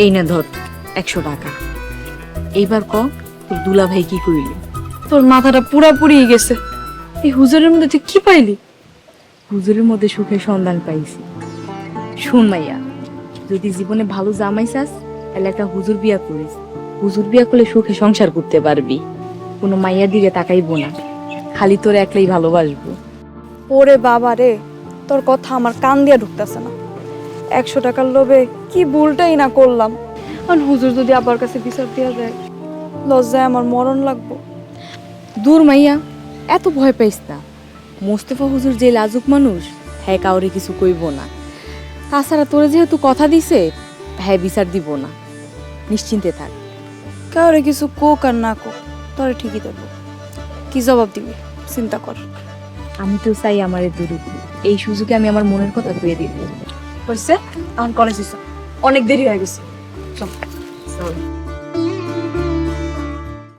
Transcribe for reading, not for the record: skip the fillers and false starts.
এই না ধর 100 টাকা। এইবার ক তোর দুলা ভাই কি করিল? তোর মাথাটা পুরাপুরি গেছে। এই হুজুরের মধ্যে তুই কি পাইলি? হুজুরের মধ্যে সুখের সন্ধান পাইছি। শুন মাইয়া, যদি জীবনে ভালো জামাই চাস তাহলে একটা হুজুর বিয়া করিস। হুজুর বিয়া করলে সুখে সংসার করতে পারবি, কোনো মাইয়ার দিকে তাকাইবো না, খালি তোর একলাই ভালোবাসবো। ওরে বাবা রে, তোর কথা আমার কান দিয়া ঢুকতেছে না। 100 টাকার লোভে কি ভুলটাই না করলাম। আর হুজুর যদি আবার কাছে বিচার দেওয়া যায়, লজ্জায় আমার মরণ লাগবো। দূর মাইয়া, এত ভয় পাইস না। মোস্তফা হুজুর যে লাজুক মানুষ, হ্যাঁ কাউরে কিছু কইব না। তাছাড়া তোরে যেহেতু কথা দিছে, হ্যাঁ বিচার দিব না, নিশ্চিন্তে থাক। কাউরে কিছু কোক আর না কোক, তোরে ঠিকই দেবো। কি জবাব দিবি চিন্তা কর। আমি তো চাই আমারে দূরে, এই সুযোগে আমি আমার মনের কথা কয়ে দিব। হয়েছে, এখন কলেজ অনেক দেরি হয়ে গেছে। চল। চল।